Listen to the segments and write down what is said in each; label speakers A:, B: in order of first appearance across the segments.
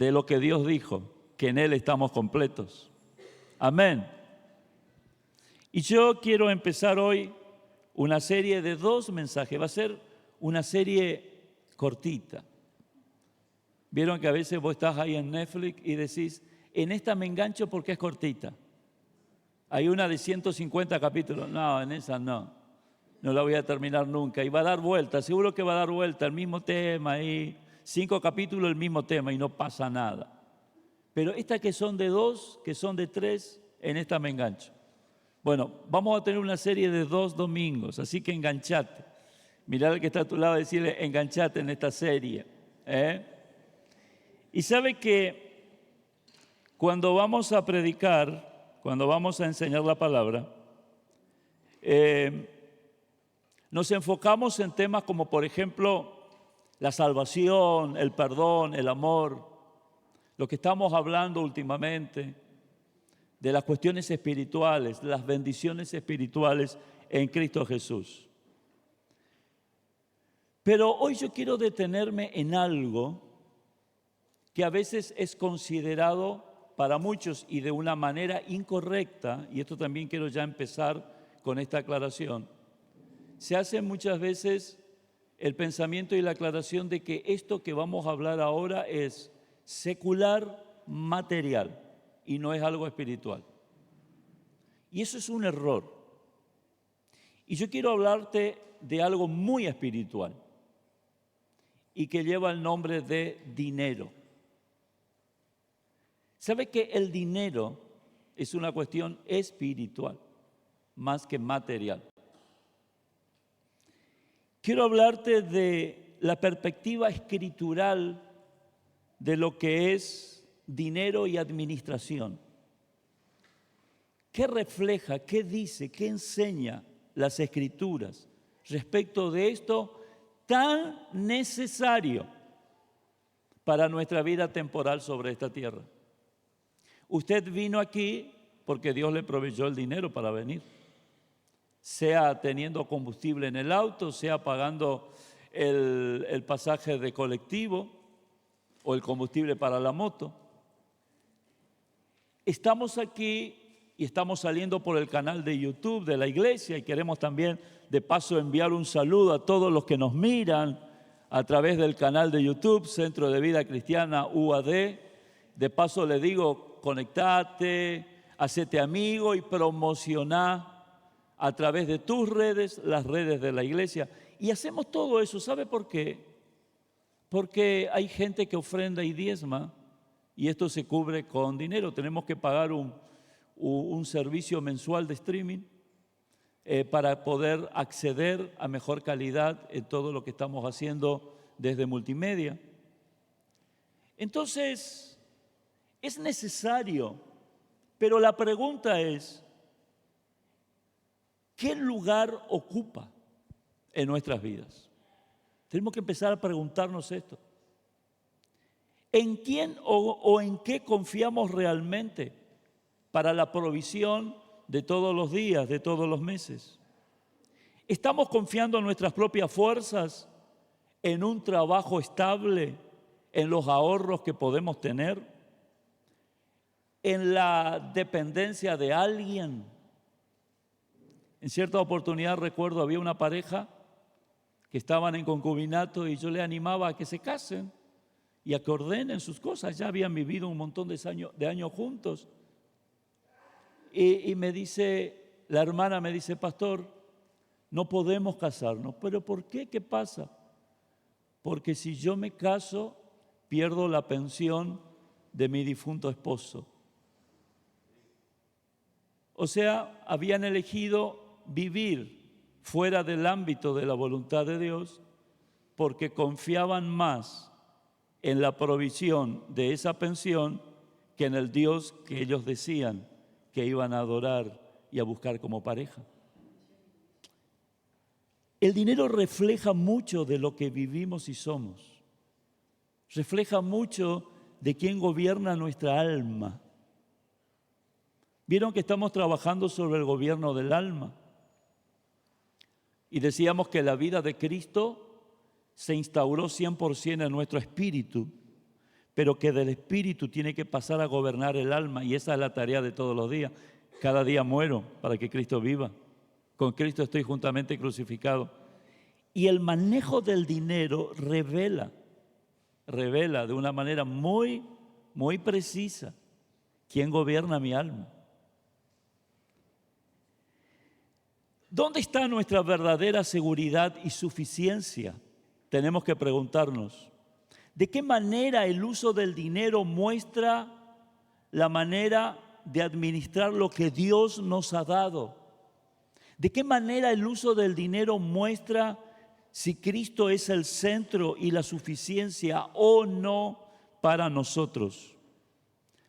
A: de lo que Dios dijo, que en Él estamos completos. Amén. Y yo quiero empezar hoy una serie de 2 mensajes. Va a ser una serie cortita. Vieron que a veces vos estás ahí en Netflix y decís, en esta me engancho porque es cortita. Hay una de 150 capítulos. No, en esa no. No la voy a terminar nunca. Y va a dar vuelta, seguro que va a dar vuelta el mismo tema ahí. 5 capítulos el mismo tema y no pasa nada. Pero estas que son de 2, que son de 3, en esta me engancho. Bueno, vamos a tener una serie de 2 domingos, así que enganchate. Mirá al que está a tu lado y decirle, enganchate en esta serie. Y sabe que cuando vamos a predicar, cuando vamos a enseñar la palabra, nos enfocamos en temas como, por ejemplo, la salvación, el perdón, el amor, lo que estamos hablando últimamente, de las cuestiones espirituales, de las bendiciones espirituales en Cristo Jesús. Pero hoy yo quiero detenerme en algo que a veces es considerado para muchos y de una manera incorrecta, y esto también quiero ya empezar con esta aclaración. Se hace muchas veces el pensamiento y la aclaración de que esto que vamos a hablar ahora es secular, material, y no es algo espiritual. Y eso es un error. Y yo quiero hablarte de algo muy espiritual y que lleva el nombre de dinero. ¿Sabe que el dinero es una cuestión espiritual más que material? Quiero hablarte de la perspectiva escritural de lo que es dinero y administración. ¿Qué refleja, qué dice, qué enseña las Escrituras respecto de esto tan necesario para nuestra vida temporal sobre esta tierra? Usted vino aquí porque Dios le proveyó el dinero para venir, sea teniendo combustible en el auto, sea pagando el pasaje de colectivo o el combustible para la moto. Estamos aquí y estamos saliendo por el canal de YouTube de la iglesia y queremos también de paso enviar un saludo a todos los que nos miran a través del canal de YouTube, Centro de Vida Cristiana UAD. De paso le digo, conectate, hacete amigo y promocioná a través de tus redes, las redes de la iglesia. Y hacemos todo eso, ¿sabe por qué? Porque hay gente que ofrenda y diezma y esto se cubre con dinero. Tenemos que pagar un servicio mensual de streaming para poder acceder a mejor calidad en todo lo que estamos haciendo desde multimedia. Entonces, es necesario, pero la pregunta es, ¿qué lugar ocupa en nuestras vidas? Tenemos que empezar a preguntarnos esto. ¿En quién o en qué confiamos realmente para la provisión de todos los días, de todos los meses? ¿Estamos confiando en nuestras propias fuerzas, en un trabajo estable, en los ahorros que podemos tener, en la dependencia de alguien? En cierta oportunidad recuerdo había una pareja que estaban en concubinato y yo le animaba a que se casen y a que ordenen sus cosas. Ya habían vivido un montón de años juntos. Y me dice, la hermana me dice, pastor, no podemos casarnos. ¿Pero por qué? ¿Qué pasa? Porque si yo me caso, pierdo la pensión de mi difunto esposo. O sea, habían elegido vivir fuera del ámbito de la voluntad de Dios porque confiaban más en la provisión de esa pensión que en el Dios que ellos decían que iban a adorar y a buscar como pareja. El dinero refleja mucho de lo que vivimos y somos. Refleja mucho de quién gobierna nuestra alma. ¿Vieron que estamos trabajando sobre el gobierno del alma? Y decíamos que la vida de Cristo se instauró 100% en nuestro espíritu, pero que del Espíritu tiene que pasar a gobernar el alma, y esa es la tarea de todos los días. Cada día muero para que Cristo viva. Con Cristo estoy juntamente crucificado. Y el manejo del dinero revela de una manera muy, muy precisa quién gobierna mi alma. ¿Dónde está nuestra verdadera seguridad y suficiencia? Tenemos que preguntarnos. ¿De qué manera el uso del dinero muestra la manera de administrar lo que Dios nos ha dado? ¿De qué manera el uso del dinero muestra si Cristo es el centro y la suficiencia o no para nosotros?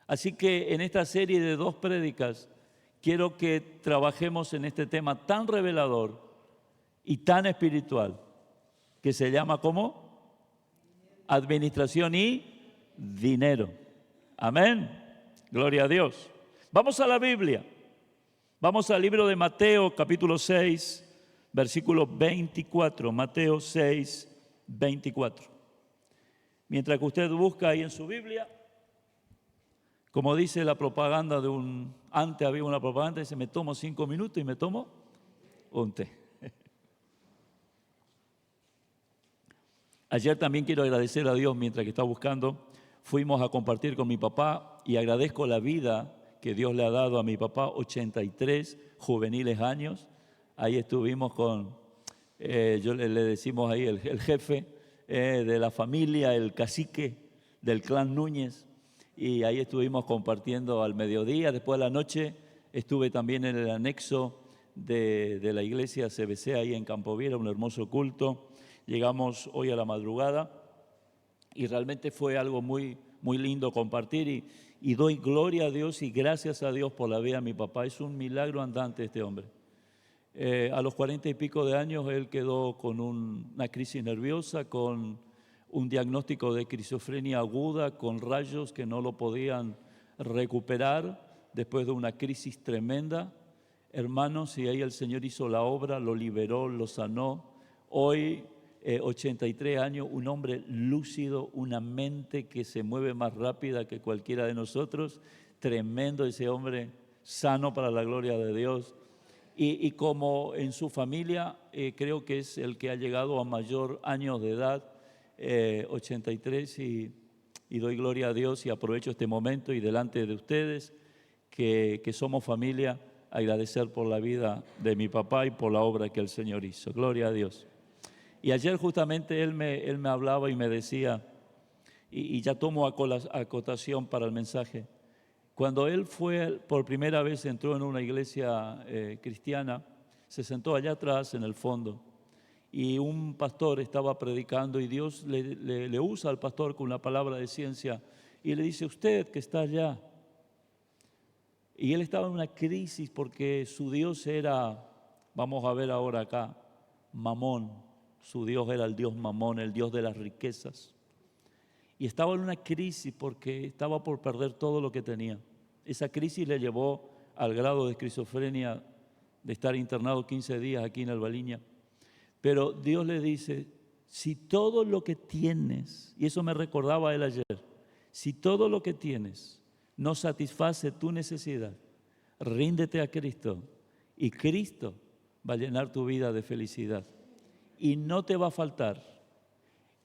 A: Así que en esta serie de 2 prédicas quiero que trabajemos en este tema tan revelador y tan espiritual que se llama ¿cómo? Administración y dinero. Amén. Gloria a Dios. Vamos a la Biblia. Vamos al libro de Mateo, capítulo 6, versículo 24. Mateo 6, 24. Mientras que usted busca ahí en su Biblia, como dice la propaganda antes había una propaganda, dice, me tomo 5 minutos y me tomo un té. Ayer también quiero agradecer a Dios mientras que estaba buscando. Fuimos a compartir con mi papá y agradezco la vida que Dios le ha dado a mi papá, 83 juveniles años. Ahí estuvimos con, le decimos ahí el jefe de la familia, el cacique del clan Núñez. Y ahí estuvimos compartiendo al mediodía. Después de la noche estuve también en el anexo de la iglesia CBC ahí en Campoviera, un hermoso culto. Llegamos hoy a la madrugada y realmente fue algo muy, muy lindo compartir y doy gloria a Dios y gracias a Dios por la vida de mi papá. Es un milagro andante este hombre. A los 40 y pico de años él quedó con una crisis nerviosa, con un diagnóstico de esquizofrenia aguda, con rayos que no lo podían recuperar después de una crisis tremenda. Hermanos, y ahí el Señor hizo la obra, lo liberó, lo sanó. Hoy 83 años, un hombre lúcido, una mente que se mueve más rápida que cualquiera de nosotros. Tremendo ese hombre, sano para la gloria de Dios. Y como en su familia, creo que es el que ha llegado a mayor años de edad, 83, y doy gloria a Dios y aprovecho este momento y delante de ustedes, que somos familia, agradecer por la vida de mi papá y por la obra que el Señor hizo. Gloria a Dios. Y ayer justamente él me hablaba y me decía, y ya tomo acotación para el mensaje, cuando él fue por primera vez, entró en una iglesia cristiana, se sentó allá atrás en el fondo y un pastor estaba predicando y Dios le usa al pastor con una palabra de ciencia y le dice, usted que está allá. Y él estaba en una crisis porque su Dios era, vamos a ver ahora acá, Mamón. Su Dios era el Dios Mamón, el Dios de las riquezas. Y estaba en una crisis porque estaba por perder todo lo que tenía. Esa crisis le llevó al grado de esquizofrenia, de estar internado 15 días aquí en Albaliña. Pero Dios le dice, si todo lo que tienes, y eso me recordaba a él ayer, si todo lo que tienes no satisface tu necesidad, ríndete a Cristo y Cristo va a llenar tu vida de felicidad. Y no te va a faltar.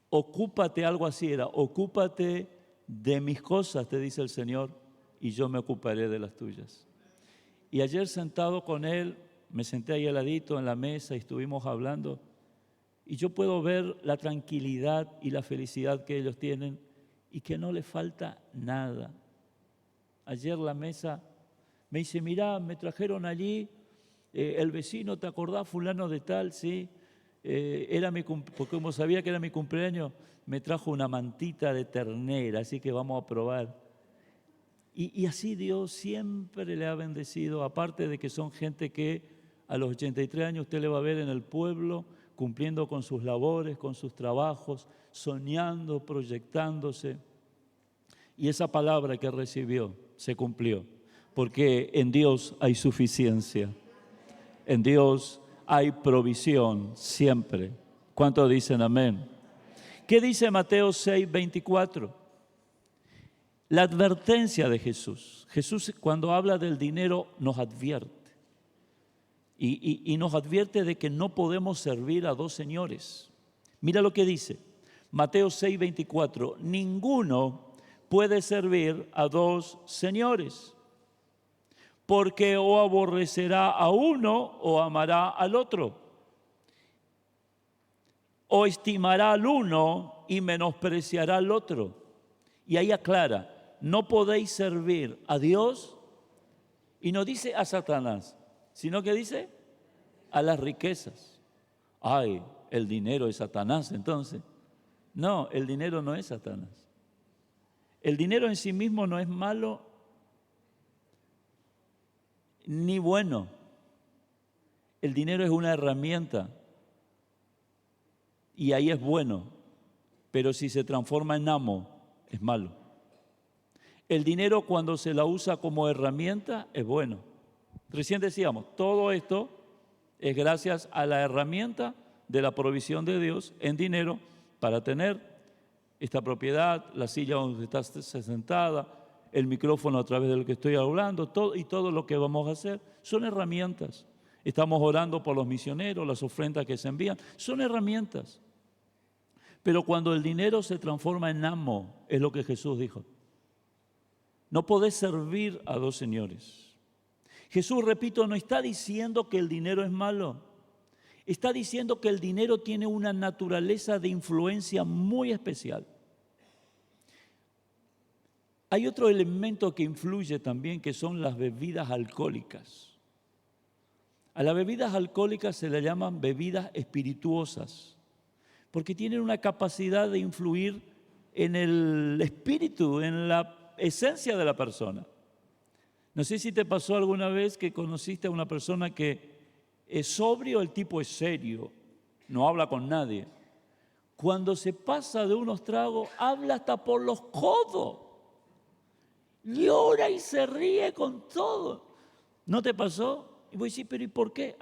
A: Ocúpate, algo así era, ocúpate de mis cosas, te dice el Señor, y yo me ocuparé de las tuyas. Y ayer sentado con él, me senté ahí al ladito en la mesa y estuvimos hablando, y yo puedo ver la tranquilidad y la felicidad que ellos tienen y que no les falta nada. Ayer la mesa me dice, mirá, me trajeron allí, el vecino, ¿te acordás, fulano de tal? Sí. Porque como sabía que era mi cumpleaños, me trajo una mantita de ternera, así que vamos a probar. Y así Dios siempre le ha bendecido, aparte de que son gente que a los 83 años usted le va a ver en el pueblo, cumpliendo con sus labores, con sus trabajos, soñando, proyectándose. Y esa palabra que recibió se cumplió, porque en Dios hay suficiencia, en Dios hay provisión siempre. ¿Cuántos dicen amén? ¿Qué dice Mateo 6, 24? La advertencia de Jesús. Jesús cuando habla del dinero nos advierte. Y nos advierte de que no podemos servir a dos señores. Mira lo que dice Mateo 6:24. Ninguno puede servir a dos señores, porque o aborrecerá a uno o amará al otro, o estimará al uno y menospreciará al otro. Y ahí aclara, no podéis servir a Dios, y no dice a Satanás, sino que dice a las riquezas. Ay, el dinero es Satanás entonces. No, el dinero no es Satanás. El dinero en sí mismo no es malo ni bueno. El dinero es una herramienta y ahí es bueno, pero si se transforma en amo, es malo. El dinero cuando se la usa como herramienta es bueno. Recién decíamos, todo esto es gracias a la herramienta de la provisión de Dios en dinero para tener esta propiedad, la silla donde estás sentada, el micrófono a través de lo que estoy hablando, todo lo que vamos a hacer son herramientas. Estamos orando por los misioneros, las ofrendas que se envían, son herramientas. Pero cuando el dinero se transforma en amo, es lo que Jesús dijo. No podés servir a dos señores. Jesús, repito, no está diciendo que el dinero es malo. Está diciendo que el dinero tiene una naturaleza de influencia muy especial. Hay otro elemento que influye también, que son las bebidas alcohólicas. A las bebidas alcohólicas se le llaman bebidas espirituosas, porque tienen una capacidad de influir en el espíritu, en la esencia de la persona. No sé si te pasó alguna vez que conociste a una persona que es sobrio, el tipo es serio, no habla con nadie. Cuando se pasa de unos tragos, habla hasta por los codos. Llora y se ríe con todo. ¿No te pasó? Y voy a decir, pero ¿y por qué?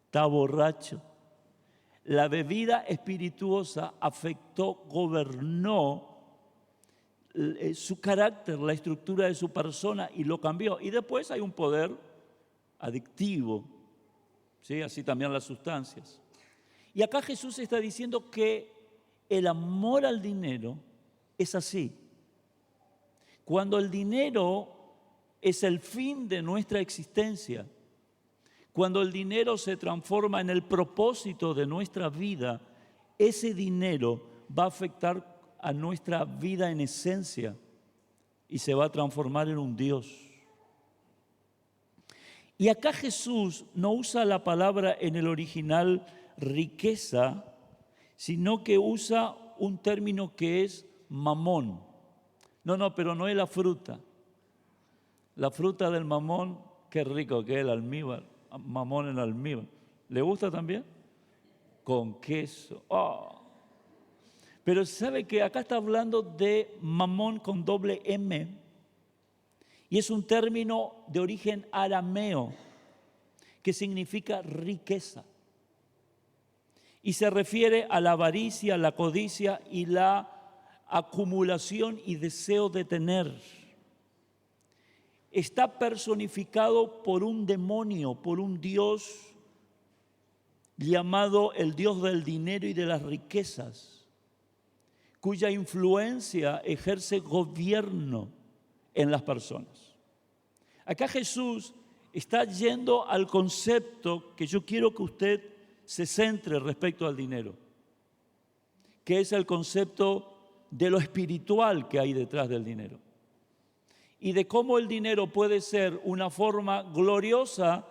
A: Está borracho. La bebida espirituosa afectó, gobernó su carácter, la estructura de su persona y lo cambió. Y después hay un poder adictivo, ¿sí? Así también las sustancias. Y acá Jesús está diciendo que el amor al dinero es así. Cuando el dinero es el fin de nuestra existencia, cuando el dinero se transforma en el propósito de nuestra vida, ese dinero va a afectar a nuestra vida en esencia y se va a transformar en un Dios. Y acá Jesús no usa la palabra en el original riqueza, sino que usa un término que es mamón. No, pero no es la fruta. La fruta del mamón, qué rico que es el almíbar, mamón en almíbar. ¿Le gusta también? Con queso. Oh. Pero sabe que acá está hablando de mamón con doble M y es un término de origen arameo que significa riqueza y se refiere a la avaricia, la codicia y la acumulación y deseo de tener. Está personificado por un demonio, por un dios llamado el dios del dinero y de las riquezas, cuya influencia ejerce gobierno en las personas. Acá Jesús está yendo al concepto que yo quiero que usted se centre respecto al dinero, que es el concepto de lo espiritual que hay detrás del dinero y de cómo el dinero puede ser una forma gloriosa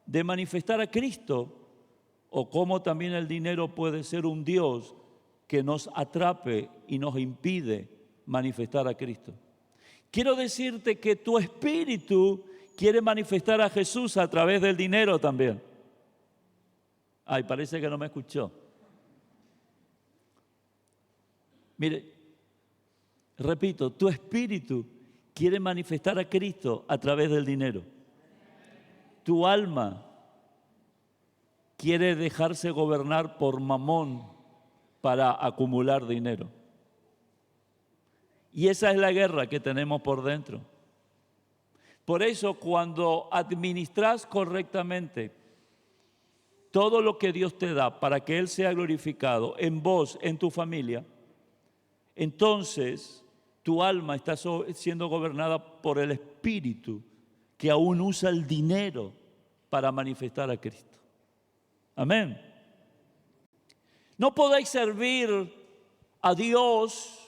A: de manifestar a Cristo o cómo también el dinero puede ser un Dios que nos atrape y nos impide manifestar a Cristo. Quiero decirte que tu espíritu quiere manifestar a Jesús a través del dinero también. Ay, parece que no me escuchó. Mire, repito, tu espíritu quiere manifestar a Cristo a través del dinero. Tu alma quiere dejarse gobernar por mamón para acumular dinero. Y esa es la guerra que tenemos por dentro. Por eso, cuando administras correctamente todo lo que Dios te da para que Él sea glorificado en vos, en tu familia, entonces tu alma está siendo gobernada por el Espíritu que aún usa el dinero para manifestar a Cristo. Amén. No podéis servir a Dios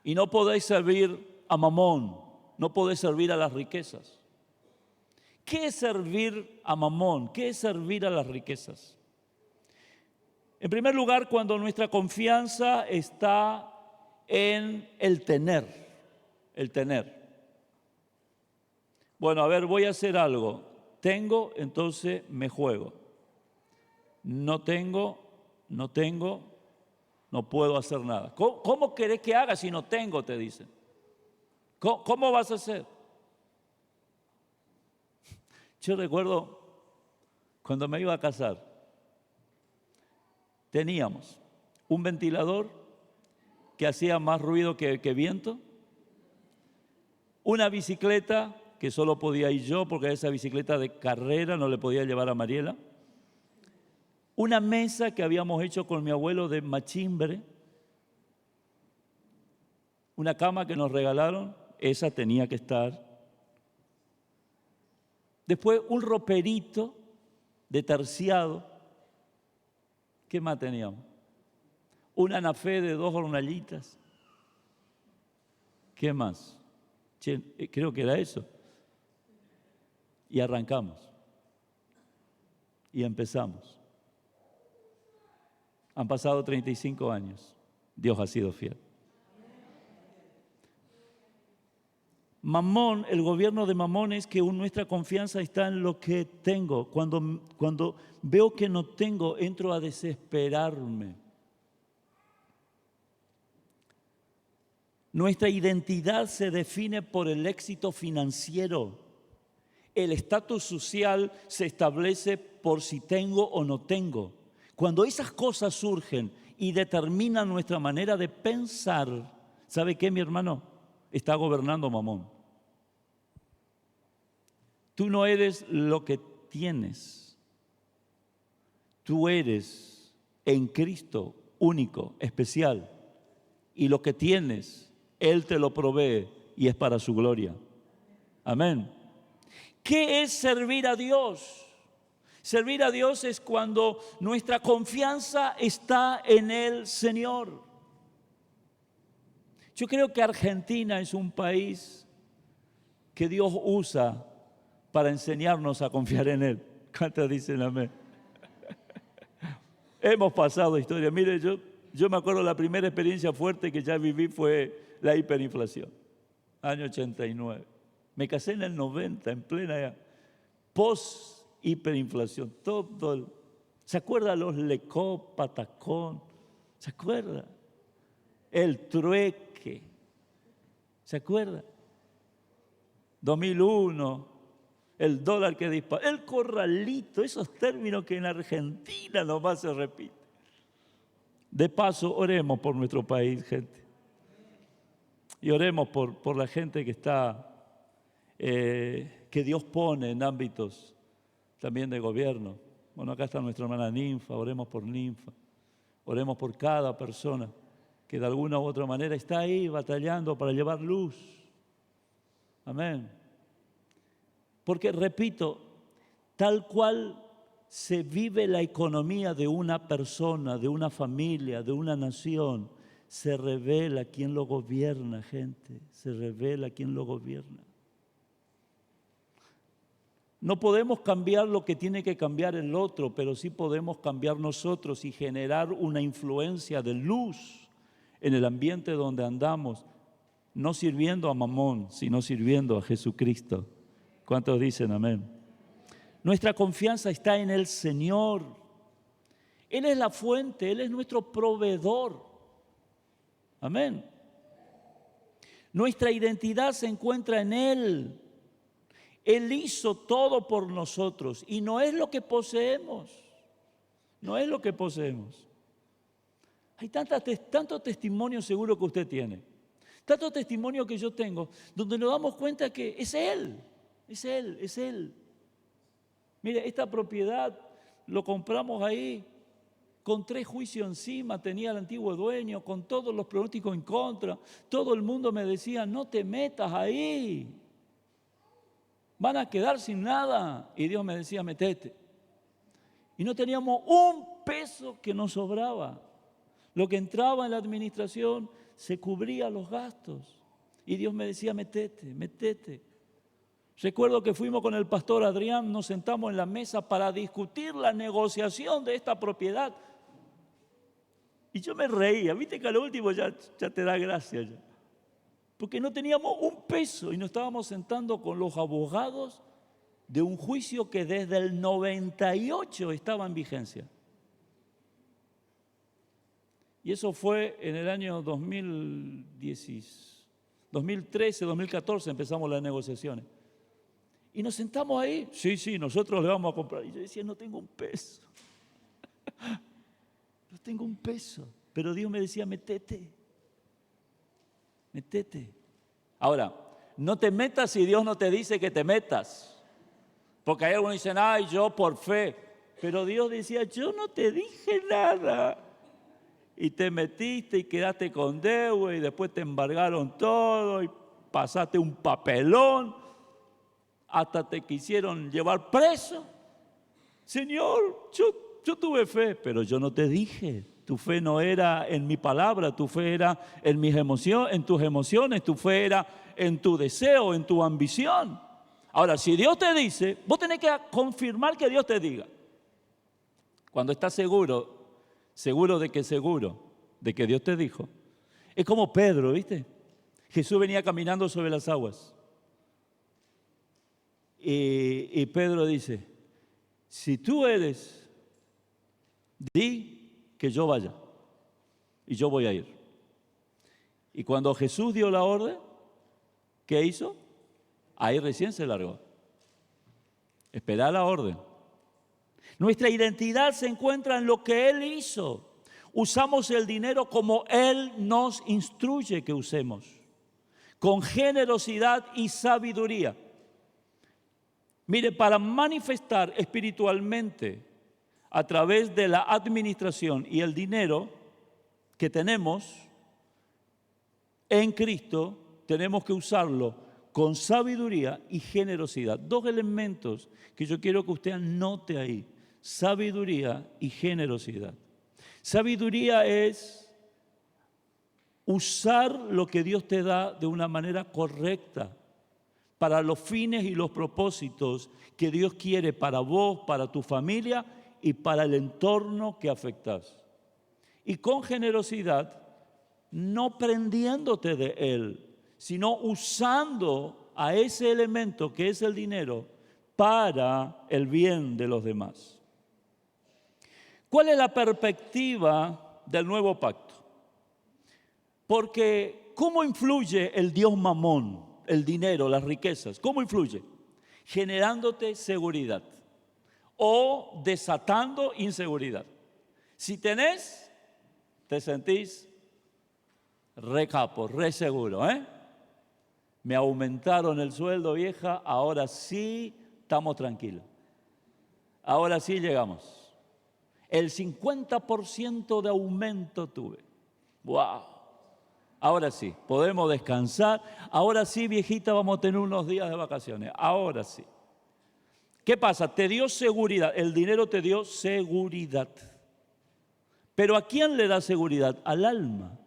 A: y no podéis servir a Mamón, no podéis servir a las riquezas. ¿Qué es servir a Mamón? ¿Qué es servir a las riquezas? En primer lugar, cuando nuestra confianza está en el tener, el tener. Bueno, a ver, voy a hacer algo. Tengo, entonces me juego. No tengo, no puedo hacer nada. ¿Cómo querés que haga si no tengo? Te dicen. ¿Cómo vas a hacer? Yo recuerdo cuando me iba a casar, teníamos un ventilador que hacía más ruido que viento, una bicicleta que solo podía ir yo porque esa bicicleta de carrera no le podía llevar a Mariela, una mesa que habíamos hecho con mi abuelo de machimbre, una cama que nos regalaron, esa tenía que estar. Después un roperito de terciado. ¿Qué más teníamos? Un anafé de 2 hornallitas. ¿Qué más? Creo que era eso. Y arrancamos. Y empezamos. Han pasado 35 años. Dios ha sido fiel. Mamón, el gobierno de Mamón es que nuestra confianza está en lo que tengo. Cuando veo que no tengo, entro a desesperarme. Nuestra identidad se define por el éxito financiero. El estatus social se establece por si tengo o no tengo. Cuando esas cosas surgen y determinan nuestra manera de pensar, ¿sabe qué, mi hermano? Está gobernando Mamón. Tú no eres lo que tienes. Tú eres en Cristo único, especial. Y lo que tienes, Él te lo provee y es para su gloria. Amén. ¿Qué es servir a Dios? Servir a Dios es cuando nuestra confianza está en el Señor. Yo creo que Argentina es un país que Dios usa para enseñarnos a confiar en Él. ¿Cuántos dicen amén? Hemos pasado historia. Mire, yo me acuerdo la primera experiencia fuerte que ya viví fue la hiperinflación, año 89. Me casé en el 90, en plena post-hiperinflación. ¿Se acuerda los Lecó, Patacón? ¿Se acuerda? El trueque. ¿Se acuerda? 2001, el dólar que disparó, el corralito, esos términos que en Argentina nomás se repiten. De paso, oremos por nuestro país, gente. Y oremos por la gente que está, que Dios pone en ámbitos también de gobierno. Bueno, acá está nuestra hermana Ninfa, oremos por Ninfa. Oremos por cada persona que de alguna u otra manera está ahí batallando para llevar luz. Amén. Porque, repito, tal cual se vive la economía de una persona, de una familia, de una nación, se revela quién lo gobierna, gente. Se revela quién lo gobierna. No podemos cambiar lo que tiene que cambiar el otro, pero sí podemos cambiar nosotros y generar una influencia de luz en el ambiente donde andamos, no sirviendo a Mamón, sino sirviendo a Jesucristo. ¿Cuántos dicen amén? Nuestra confianza está en el Señor. Él es la fuente, Él es nuestro proveedor. Amén. Nuestra identidad se encuentra en Él. Él hizo todo por nosotros y no es lo que poseemos. No es lo que poseemos. Hay tanto testimonio seguro que usted tiene Tanto testimonio que yo tengo, donde nos damos cuenta que es Él, es Él, es Él. Mire, esta propiedad lo compramos ahí con 3 juicios encima, tenía el antiguo dueño, con todos los pronósticos en contra. Todo el mundo me decía, no te metas ahí, van a quedar sin nada. Y Dios me decía, metete. Y no teníamos un peso que nos sobraba. Lo que entraba en la administración se cubría los gastos. Y Dios me decía, metete, metete. Recuerdo que fuimos con el pastor Adrián, nos sentamos en la mesa para discutir la negociación de esta propiedad. Y yo me reía, viste que a lo último ya te da gracia ya. Porque no teníamos un peso y nos estábamos sentando con los abogados de un juicio que desde el 98 estaba en vigencia. Y eso fue en el año 2013, 2014 empezamos las negociaciones. Y nos sentamos ahí, sí, nosotros le vamos a comprar. Y yo decía, no tengo un peso. No tengo un peso. Pero Dios me decía, metete. Metete. Ahora, no te metas si Dios no te dice que te metas. Porque hay algunos que dicen, ay, yo por fe. Pero Dios decía, yo no te dije nada. Y te metiste y quedaste con deuda y después te embargaron todo y pasaste un papelón. Hasta te quisieron llevar preso. Señor, yo tuve fe, pero yo no te dije. Tu fe no era en mi palabra, tu fe era en mis emociones, en tus emociones, tu fe era en tu deseo, en tu ambición. Ahora, si Dios te dice, vos tenés que confirmar que Dios te diga. Cuando estás seguro de que Dios te dijo. Es como Pedro, ¿viste? Jesús venía caminando sobre las aguas. Y Pedro dice, si tú eres, di que yo vaya y yo voy a ir. Y cuando Jesús dio la orden, ¿qué hizo? Ahí recién se largó. Esperar la orden. Nuestra identidad se encuentra en lo que Él hizo. Usamos el dinero como Él nos instruye que usemos, con generosidad y sabiduría. Mire, para manifestar espiritualmente a través de la administración y el dinero que tenemos en Cristo, tenemos que usarlo con sabiduría y generosidad. 2 elementos que yo quiero que usted anote ahí: sabiduría y generosidad. Sabiduría es usar lo que Dios te da de una manera correcta para los fines y los propósitos que Dios quiere para vos, para tu familia y para el entorno que afectas. Y con generosidad, no prendiéndote de Él, sino usando a ese elemento que es el dinero para el bien de los demás. ¿Cuál es la perspectiva del nuevo pacto? Porque ¿cómo influye el Dios Mamón? El dinero, las riquezas, ¿cómo influye? Generándote seguridad o desatando inseguridad. Si tenés, te sentís re capo, re seguro, Me aumentaron el sueldo, vieja, ahora sí estamos tranquilos. Ahora sí llegamos. El 50% de aumento tuve. ¡Wow! Ahora sí, podemos descansar. Ahora sí, viejita, vamos a tener unos días de vacaciones. Ahora sí. ¿Qué pasa? Te dio seguridad. El dinero te dio seguridad. ¿Pero a quién le da seguridad? Al alma.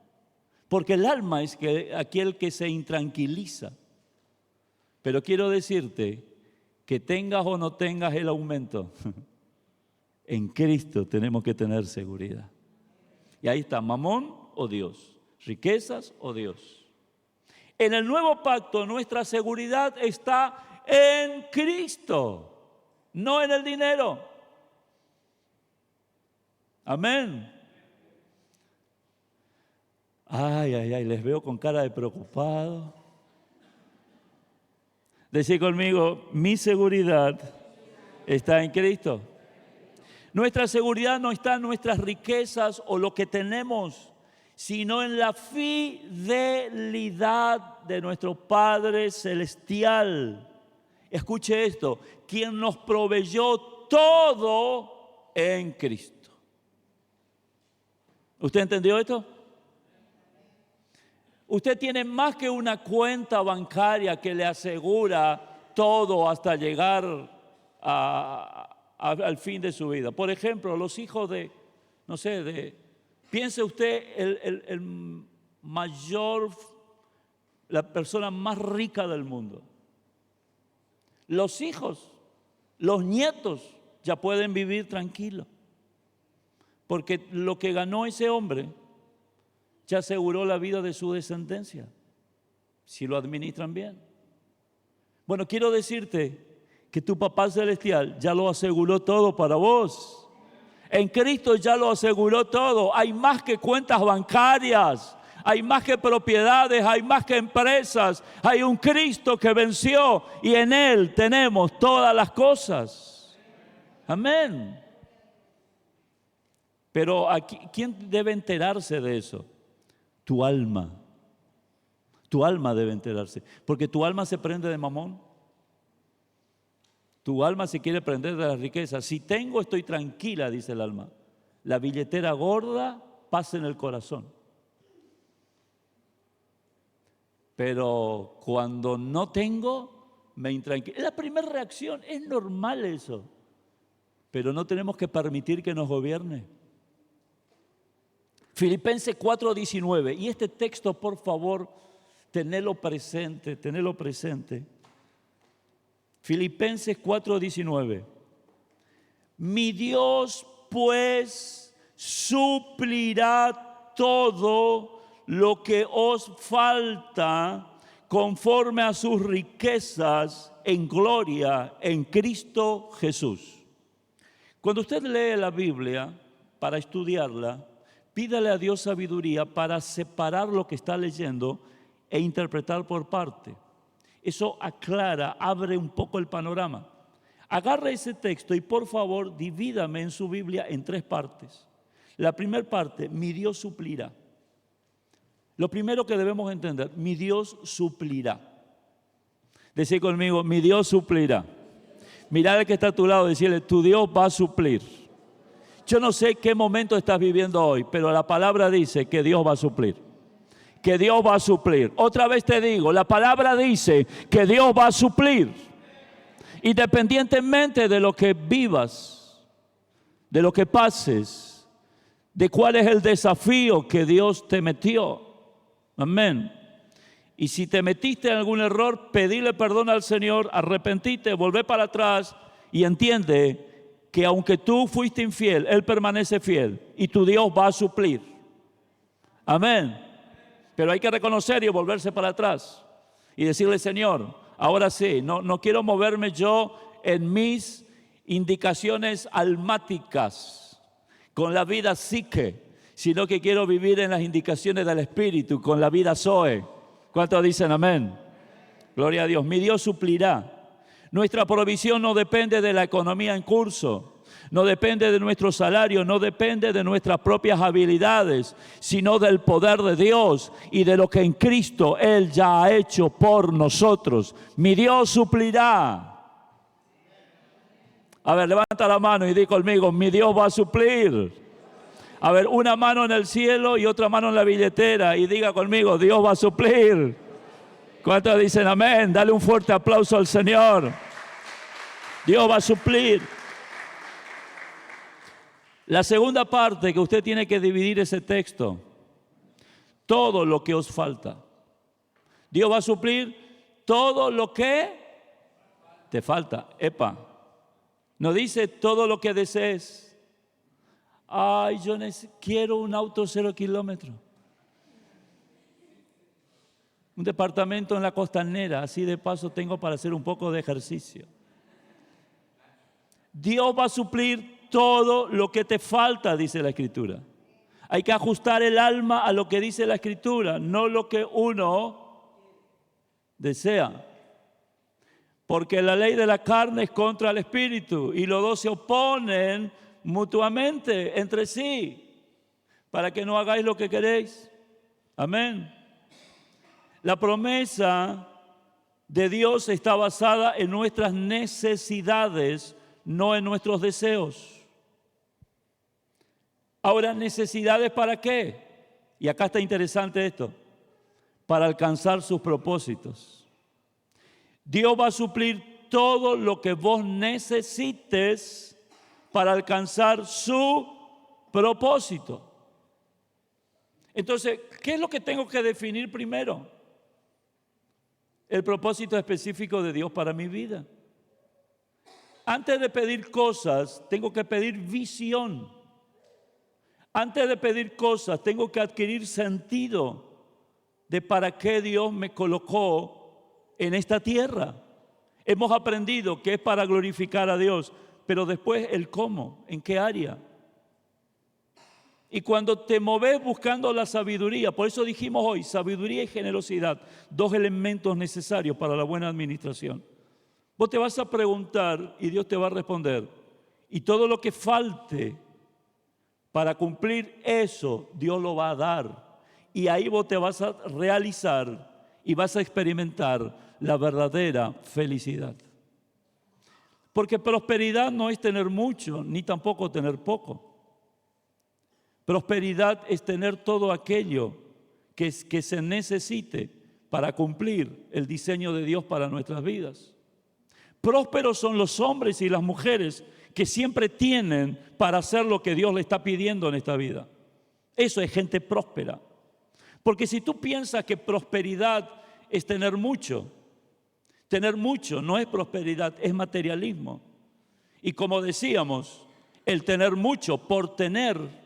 A: Porque el alma es aquel que se intranquiliza. Pero quiero decirte que tengas o no tengas el aumento, en Cristo tenemos que tener seguridad. Y ahí está, Mamón o Dios. Riquezas o Dios. En el nuevo pacto nuestra seguridad está en Cristo, no en el dinero. Amén. Ay, les veo con cara de preocupado. Decí conmigo, mi seguridad está en Cristo. Nuestra seguridad no está en nuestras riquezas o lo que tenemos, sino en la fidelidad de nuestro Padre Celestial. Escuche esto, quien nos proveyó todo en Cristo. ¿Usted entendió esto? Usted tiene más que una cuenta bancaria que le asegura todo hasta llegar al fin de su vida. Por ejemplo, los hijos piense usted la persona más rica del mundo. Los hijos, los nietos ya pueden vivir tranquilos, porque lo que ganó ese hombre ya aseguró la vida de su descendencia, si lo administran bien. Bueno, quiero decirte que tu Papá Celestial ya lo aseguró todo para vos. En Cristo ya lo aseguró todo. Hay más que cuentas bancarias, hay más que propiedades, hay más que empresas. Hay un Cristo que venció y en Él tenemos todas las cosas. Amén. Pero aquí, ¿quién debe enterarse de eso? Tu alma. Tu alma debe enterarse, porque tu alma se prende de mamón. Tu alma se quiere prender de la riqueza. Si tengo, estoy tranquila, dice el alma. La billetera gorda pasa en el corazón. Pero cuando no tengo, me intranquila. Es la primera reacción, es normal eso. Pero no tenemos que permitir que nos gobierne. Filipenses 4:19. Y este texto, por favor, tenelo presente, tenelo presente. Filipenses 4:19. Mi Dios, pues, suplirá todo lo que os falta conforme a sus riquezas en gloria en Cristo Jesús. Cuando usted lee la Biblia para estudiarla, pídale a Dios sabiduría para separar lo que está leyendo e interpretar por parte. Eso aclara, abre un poco el panorama. Agarre ese texto y por favor divídame en su Biblia en 3 partes. La primera parte, mi Dios suplirá. Lo primero que debemos entender, mi Dios suplirá. Decid conmigo, mi Dios suplirá. Mirá al que está a tu lado, decirle, tu Dios va a suplir. Yo no sé qué momento estás viviendo hoy, pero la palabra dice que Dios va a suplir. Que Dios va a suplir. Otra vez te digo, la palabra dice que Dios va a suplir. Independientemente de lo que vivas, de lo que pases, de cuál es el desafío que Dios te metió. Amén. Y si te metiste en algún error, pedile perdón al Señor, arrepentite, volvé para atrás y entiende que aunque tú fuiste infiel, Él permanece fiel y tu Dios va a suplir. Amén. Pero hay que reconocer y volverse para atrás y decirle, Señor, ahora sí, no quiero moverme yo en mis indicaciones almáticas, con la vida psique, sino que quiero vivir en las indicaciones del Espíritu, con la vida Zoe. ¿Cuántos dicen amén? Gloria a Dios. Mi Dios suplirá. Nuestra provisión no depende de la economía en curso. No depende de nuestro salario, no depende de nuestras propias habilidades, sino del poder de Dios y de lo que en Cristo Él ya ha hecho por nosotros. Mi Dios suplirá. A ver, levanta la mano y di conmigo, mi Dios va a suplir. A ver, una mano en el cielo y otra mano en la billetera y diga conmigo, Dios va a suplir. ¿Cuántos dicen amén? Dale un fuerte aplauso al Señor. Dios va a suplir. La segunda parte que usted tiene que dividir ese texto, todo lo que os falta. Dios va a suplir todo lo que te falta. Epa, no dice todo lo que desees. Ay, yo quiero un auto 0 kilómetros. Un departamento en la costanera, así de paso tengo para hacer un poco de ejercicio. Dios va a suplir todo lo que te falta, dice la Escritura. Hay que ajustar el alma a lo que dice la Escritura, no lo que uno desea. Porque la ley de la carne es contra el Espíritu y los dos se oponen mutuamente entre sí para que no hagáis lo que queréis. Amén. La promesa de Dios está basada en nuestras necesidades, no en nuestros deseos. Ahora, ¿necesidades para qué? Y acá está interesante esto. Para alcanzar sus propósitos. Dios va a suplir todo lo que vos necesites para alcanzar su propósito. Entonces, ¿qué es lo que tengo que definir primero? El propósito específico de Dios para mi vida. Antes de pedir cosas, tengo que pedir visión. Antes de pedir cosas, tengo que adquirir sentido de para qué Dios me colocó en esta tierra. Hemos aprendido que es para glorificar a Dios, pero después el cómo, en qué área. Y cuando te moves buscando la sabiduría, por eso dijimos hoy, sabiduría y generosidad, dos elementos necesarios para la buena administración. Vos te vas a preguntar y Dios te va a responder. Y todo lo que falte para cumplir eso, Dios lo va a dar. Y ahí vos te vas a realizar y vas a experimentar la verdadera felicidad. Porque prosperidad no es tener mucho, ni tampoco tener poco. Prosperidad es tener todo aquello que se necesite para cumplir el diseño de Dios para nuestras vidas. Prósperos son los hombres y las mujeres que siempre tienen para hacer lo que Dios le está pidiendo en esta vida. Eso es gente próspera. Porque si tú piensas que prosperidad es tener mucho no es prosperidad, es materialismo. Y como decíamos, el tener mucho por tener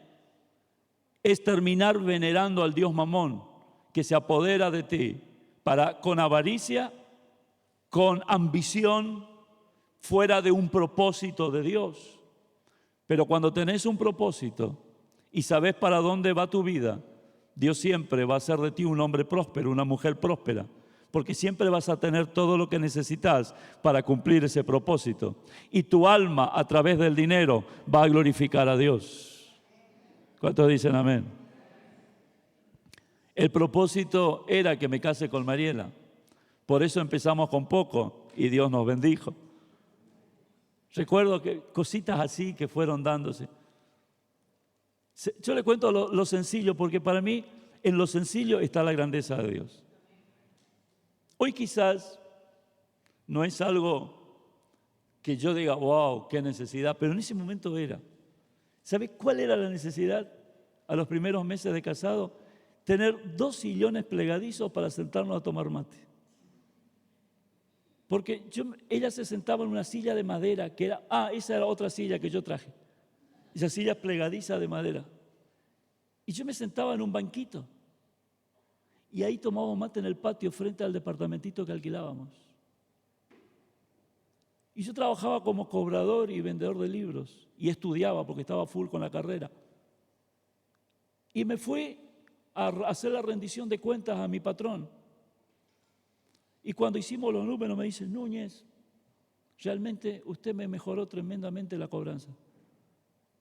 A: es terminar venerando al Dios Mamón, que se apodera de ti con avaricia, con ambición, fuera de un propósito de Dios. Pero cuando tenés un propósito y sabes para dónde va tu vida, Dios siempre va a hacer de ti un hombre próspero, una mujer próspera, porque siempre vas a tener todo lo que necesitas para cumplir ese propósito. Y tu alma, a través del dinero, va a glorificar a Dios. ¿Cuántos dicen amén? El propósito era que me case con Mariela. Por eso empezamos con poco y Dios nos bendijo. Recuerdo que cositas así que fueron dándose. Yo le cuento lo sencillo, porque para mí en lo sencillo está la grandeza de Dios. Hoy quizás no es algo que yo diga, wow, qué necesidad, pero en ese momento era. ¿Sabe cuál era la necesidad a los primeros meses de casado? Tener 2 sillones plegadizos para sentarnos a tomar mate. Porque ella se sentaba en una silla de madera que era, esa era otra silla que yo traje. Esa silla plegadiza de madera. Y yo me sentaba en un banquito. Y ahí tomábamos mate en el patio frente al departamentito que alquilábamos. Y yo trabajaba como cobrador y vendedor de libros. Y estudiaba porque estaba full con la carrera. Y me fui a hacer la rendición de cuentas a mi patrón. Y cuando hicimos los números me dice, Núñez, realmente usted me mejoró tremendamente la cobranza.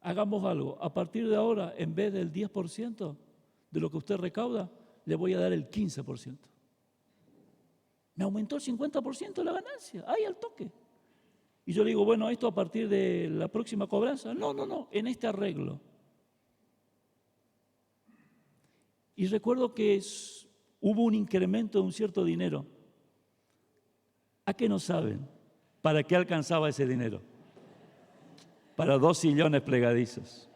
A: Hagamos algo, a partir de ahora, en vez del 10% de lo que usted recauda, le voy a dar el 15%. Me aumentó el 50% la ganancia, ahí al toque. Y yo le digo, bueno, esto a partir de la próxima cobranza. No, en este arreglo. Y recuerdo que hubo un incremento de un cierto dinero. ¿A qué no saben? ¿Para qué alcanzaba ese dinero? Para 2 sillones plegadizos.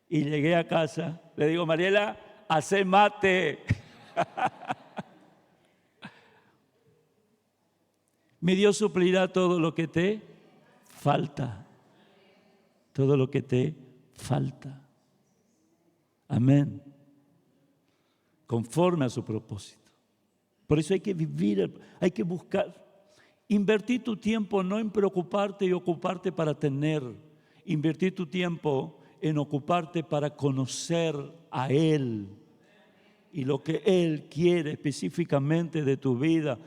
A: Y llegué a casa, le digo, Mariela, hacé mate. Mi Dios suplirá todo lo que te falta. Todo lo que te falta. Amén. Conforme a su propósito. Por eso hay que vivir, hay que buscar. Invertir tu tiempo no en preocuparte y ocuparte para tener. Invertir tu tiempo en ocuparte para conocer a Él. Y lo que Él quiere específicamente de tu vida.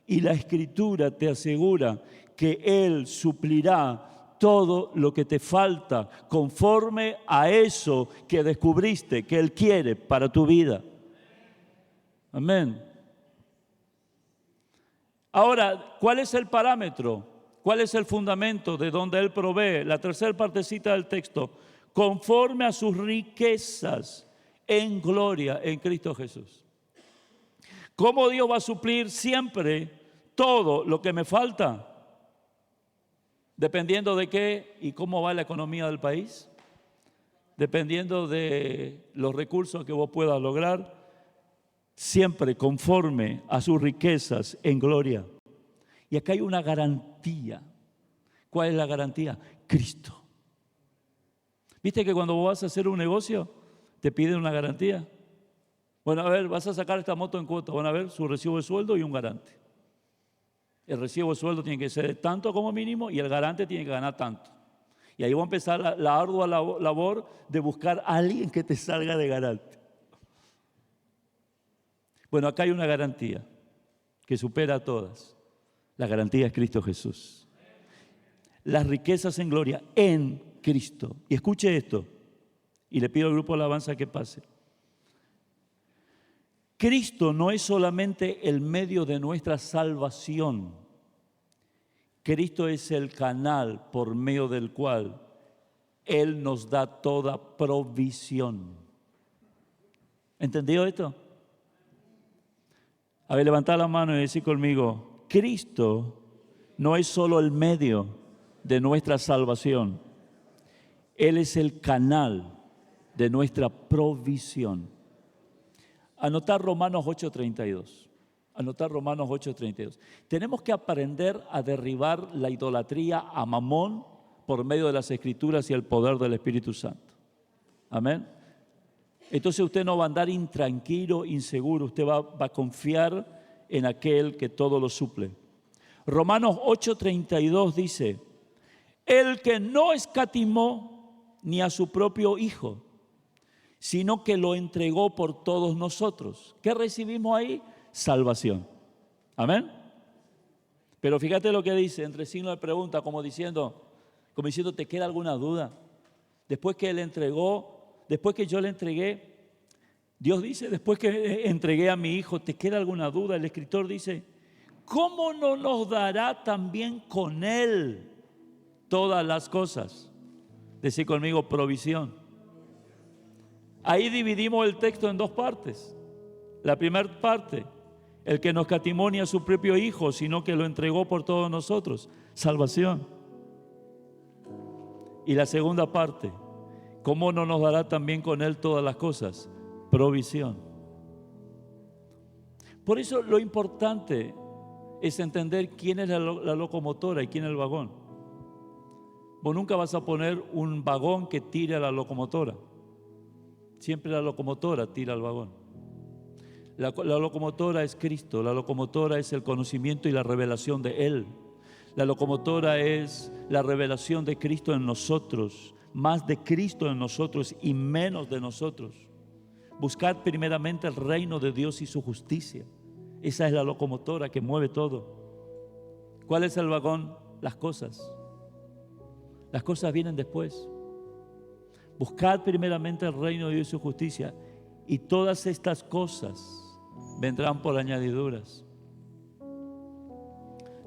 A: Y la Escritura te asegura que Él suplirá todo lo que te falta conforme a eso que descubriste que Él quiere para tu vida. Amén. Ahora, ¿cuál es el parámetro? ¿Cuál es el fundamento de donde Él provee? La tercera partecita del texto. Conforme a sus riquezas en gloria en Cristo Jesús. ¿Cómo Dios va a suplir siempre todo lo que me falta? Dependiendo de qué y cómo va la economía del país. Dependiendo de los recursos que vos puedas lograr. Siempre conforme a sus riquezas en gloria. Y acá hay una garantía. ¿Cuál es la garantía? Cristo. ¿Viste que cuando vos vas a hacer un negocio te piden una garantía? Bueno, a ver, vas a sacar esta moto en cuota. Van a ver su recibo de sueldo y un garante. El recibo de sueldo tiene que ser tanto como mínimo y el garante tiene que ganar tanto. Y ahí va a empezar la ardua labor de buscar a alguien que te salga de garante. Bueno, acá hay una garantía que supera a todas. La garantía es Cristo Jesús. Las riquezas en gloria en Cristo. Y escuche esto, y le pido al grupo de alabanza que pase. Cristo no es solamente el medio de nuestra salvación. Cristo es el canal por medio del cual Él nos da toda provisión. ¿Entendió esto? A ver, levantad la mano y decid conmigo, Cristo no es solo el medio de nuestra salvación. Él es el canal de nuestra provisión. Anotar Romanos 8:32. Anotar Romanos 8:32. Tenemos que aprender a derribar la idolatría a Mamón por medio de las Escrituras y el poder del Espíritu Santo. Amén. Entonces usted no va a andar intranquilo, inseguro. Usted va a confiar en aquel que todo lo suple. Romanos 8:32 dice, el que no escatimó ni a su propio Hijo, sino que lo entregó por todos nosotros. ¿Qué recibimos ahí? Salvación. Amén. Pero fíjate lo que dice, entre signos de pregunta, como diciendo, ¿te queda alguna duda? Después que Él entregó, después que yo le entregué, Dios dice, después que entregué a mi Hijo, ¿te queda alguna duda? El escritor dice, ¿cómo no nos dará también con Él todas las cosas? Decid conmigo, provisión. Ahí dividimos el texto en dos partes. La primera parte, el que no escatimó ni a su propio Hijo, sino que lo entregó por todos nosotros, salvación. Y la segunda parte, ¿cómo no nos dará también con Él todas las cosas? Provisión. Por eso lo importante es entender quién es la locomotora y quién es el vagón. Vos nunca vas a poner un vagón que tire a la locomotora. Siempre la locomotora tira al vagón. La locomotora es Cristo, la locomotora es el conocimiento y la revelación de Él. La locomotora es la revelación de Cristo en nosotros, más de Cristo en nosotros y menos de nosotros. Buscad primeramente el reino de Dios y su justicia. Esa es la locomotora que mueve todo. ¿Cuál es el vagón? Las cosas. Las cosas vienen después. Buscad primeramente el reino de Dios y su justicia, y todas estas cosas vendrán por añadiduras.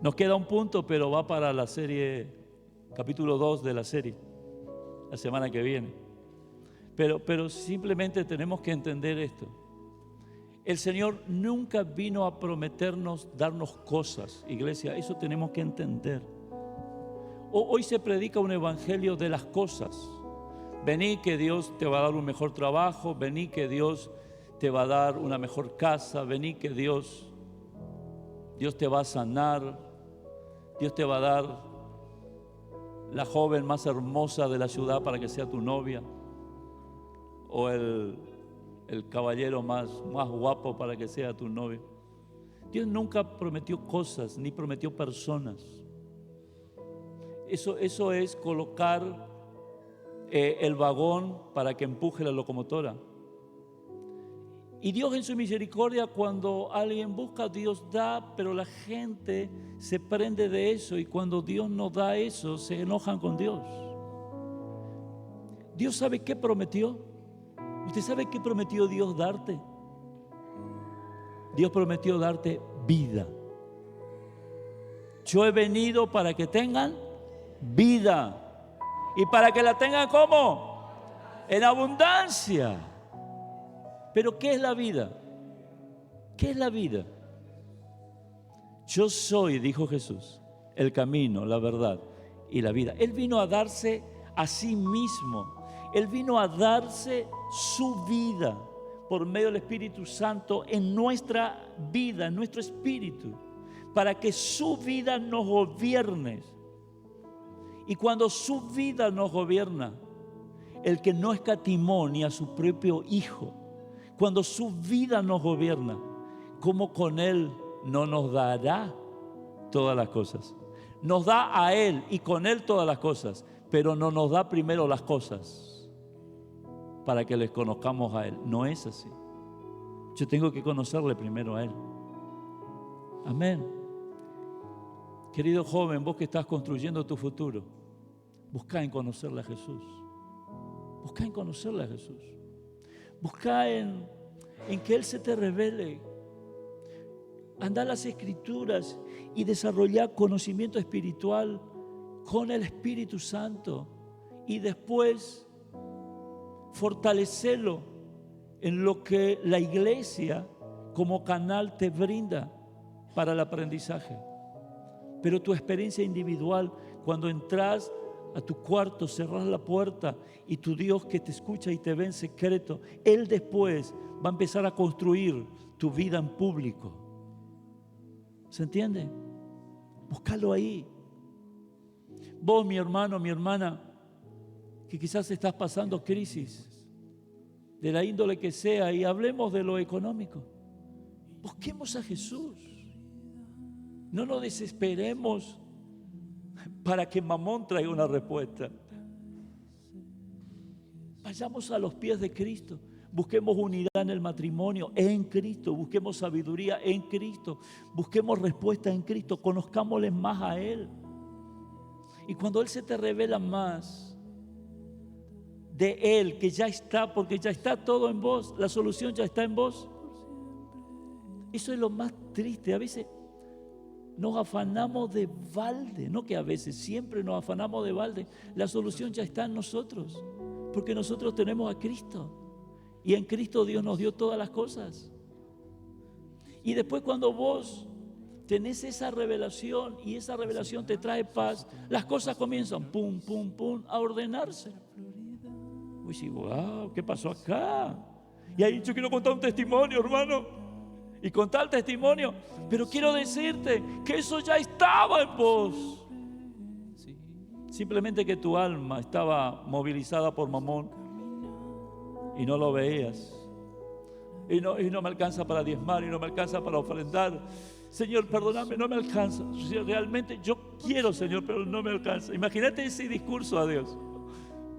A: Nos queda un punto, pero va para la serie, capítulo 2 de la serie, la semana que viene. Pero simplemente tenemos que entender esto. El Señor nunca vino a prometernos darnos cosas, iglesia, eso tenemos que entender. Hoy se predica un evangelio de las cosas. Vení que Dios te va a dar un mejor trabajo, vení que Dios te va a dar una mejor casa, vení que Dios te va a sanar, Dios te va a dar la joven más hermosa de la ciudad para que sea tu novia, o el caballero más guapo para que sea tu novio. Dios nunca prometió cosas, ni prometió personas. Eso es colocar el vagón para que empuje la locomotora. Y Dios en su misericordia, cuando alguien busca, Dios da, pero la gente se prende de eso, y cuando Dios no da eso, se enojan con Dios. Dios sabe qué prometió. ¿Usted sabe qué prometió Dios darte? Dios prometió darte vida. Yo he venido para que tengan vida. Y para que la tengan ¿cómo? En abundancia. Pero ¿qué es la vida? ¿Qué es la vida? Yo soy, dijo Jesús, el camino, la verdad y la vida. Él vino a darse a sí mismo. Él vino a darse su vida por medio del Espíritu Santo en nuestra vida, en nuestro espíritu, para que su vida nos gobierne. Y cuando su vida nos gobierna, el que no escatimó ni a su propio Hijo, cuando su vida nos gobierna, ¿cómo con Él no nos dará todas las cosas? Nos da a Él y con Él todas las cosas, pero no nos da primero las cosas para que les conozcamos a Él. No es así. Yo tengo que conocerle primero a Él. Amén. Querido joven, vos que estás construyendo tu futuro, busca en conocerle a Jesús. Busca en conocerle a Jesús. Busca en que Él se te revele. Anda a las Escrituras y desarrolla conocimiento espiritual con el Espíritu Santo. Y después fortalecerlo en lo que la iglesia como canal te brinda para el aprendizaje. Pero tu experiencia individual, cuando entras a tu cuarto, cerrás la puerta y tu Dios que te escucha y te ve en secreto, Él después va a empezar a construir tu vida en público. ¿Se entiende? Búscalo ahí. Vos, mi hermano, mi hermana, que quizás estás pasando crisis de la índole que sea, y hablemos de lo económico. Busquemos a Jesús. No nos desesperemos para que Mamón traiga una respuesta. Vayamos a los pies de Cristo. Busquemos unidad en el matrimonio en Cristo. Busquemos sabiduría en Cristo. Busquemos respuesta en Cristo. Conozcámosle más a Él. Y cuando Él se te revela más de Él, que ya está, porque ya está todo en vos, la solución ya está en vos. Eso es lo más triste. A veces nos afanamos de balde, no que a veces, siempre nos afanamos de balde. La solución ya está en nosotros, porque nosotros tenemos a Cristo. Y en Cristo Dios nos dio todas las cosas. Y después cuando vos tenés esa revelación y esa revelación te trae paz, las cosas comienzan, pum, pum, pum, a ordenarse. Uy, sí, wow, ¿qué pasó acá? Y ahí yo quiero contar un testimonio, hermano. Y contar el testimonio, pero quiero decirte que eso ya estaba en vos. Simplemente que tu alma estaba movilizada por Mamón y no lo veías. Y no me alcanza para diezmar, y no me alcanza para ofrendar. Señor, perdóname, no me alcanza. Realmente yo quiero, Señor, pero no me alcanza. Imagínate ese discurso a Dios.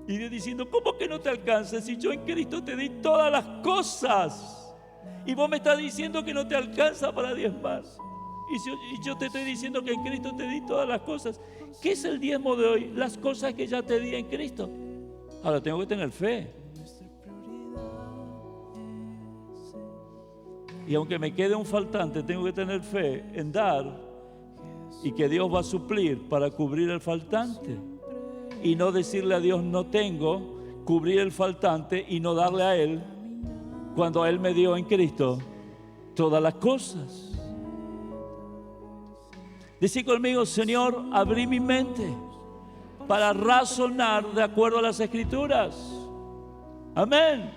A: Y Dios diciendo, ¿cómo que no te alcanza? Si yo en Cristo te di todas las cosas. Y vos me estás diciendo que no te alcanza para diezmar. Y yo te estoy diciendo que en Cristo te di todas las cosas. ¿Qué es el diezmo de hoy? Las cosas que ya te di en Cristo. Ahora tengo que tener fe. Y aunque me quede un faltante, tengo que tener fe en dar. Y que Dios va a suplir para cubrir el faltante. Y no decirle a Dios no tengo, cubrir el faltante y no darle a Él, cuando Él me dio en Cristo todas las cosas. Decí conmigo, Señor, abrí mi mente para razonar de acuerdo a las Escrituras. Amén.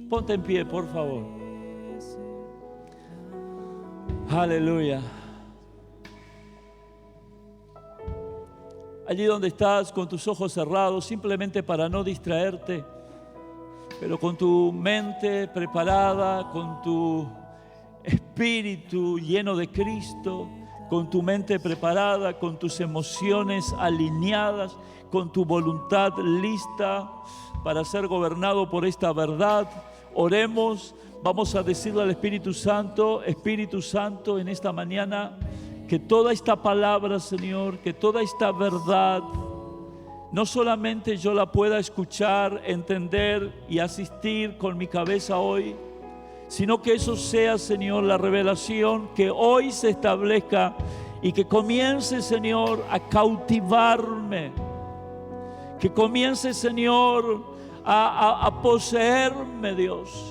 A: Ponte en pie, por favor. Aleluya. Allí donde estás, con tus ojos cerrados, simplemente para no distraerte, pero con tu mente preparada, con tu espíritu lleno de Cristo, con tu mente preparada, con tus emociones alineadas, con tu voluntad lista para ser gobernado por esta verdad. Oremos, vamos a decirle al Espíritu Santo, en esta mañana, que toda esta palabra, Señor, que toda esta verdad, no solamente yo la pueda escuchar, entender y asistir con mi cabeza hoy, sino que eso sea, Señor, la revelación que hoy se establezca y que comience, Señor, a cautivarme, que comience, Señor, a poseerme, Dios.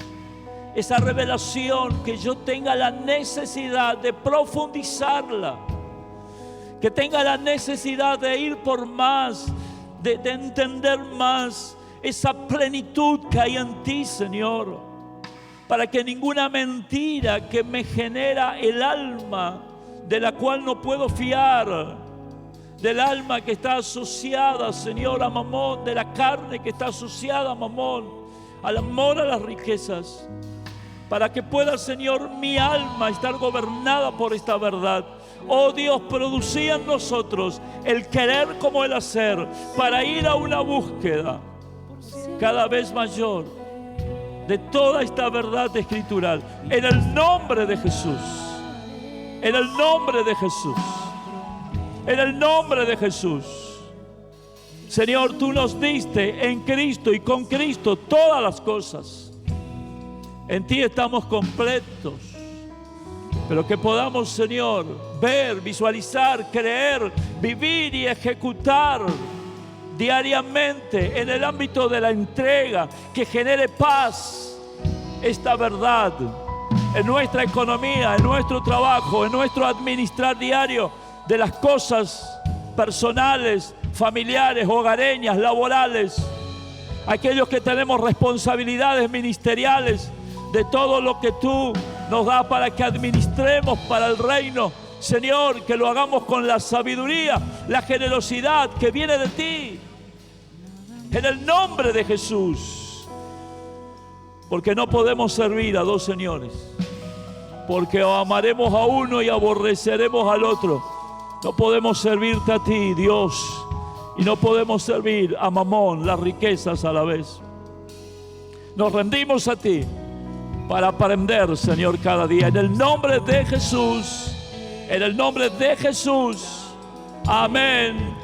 A: Esa revelación, que yo tenga la necesidad de profundizarla, que tenga la necesidad de ir por más, de entender más esa plenitud que hay en ti, Señor, para que ninguna mentira que me genera el alma, de la cual no puedo fiar, del alma que está asociada, Señor, a Mamón, de la carne que está asociada a Mamón, al amor a las riquezas, para que pueda, Señor, mi alma estar gobernada por esta verdad. Oh Dios, producía en nosotros el querer como el hacer, para ir a una búsqueda cada vez mayor de toda esta verdad escritural, en el nombre de Jesús, en el nombre de Jesús, en el nombre de Jesús. Señor, tú nos diste en Cristo y con Cristo todas las cosas. En ti estamos completos, pero que podamos, Señor, ver, visualizar, creer, vivir y ejecutar diariamente en el ámbito de la entrega, que genere paz esta verdad en nuestra economía, en nuestro trabajo, en nuestro administrar diario de las cosas personales, familiares, hogareñas, laborales, aquellos que tenemos responsabilidades ministeriales, de todo lo que tú nos das para que administremos para el reino. Señor, que lo hagamos con la sabiduría, la generosidad que viene de ti, en el nombre de Jesús. Porque no podemos servir a dos señores, porque o amaremos a uno y aborreceremos al otro. No podemos servirte a ti, Dios, y no podemos servir a Mamón, las riquezas a la vez. Nos rendimos a ti para aprender, Señor, cada día. En el nombre de Jesús, en el nombre de Jesús. Amén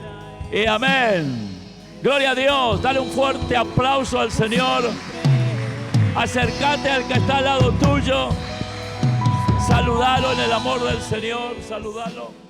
A: y amén. Gloria a Dios. Dale un fuerte aplauso al Señor. Acércate al que está al lado tuyo. Saludalo en el amor del Señor. Saludalo.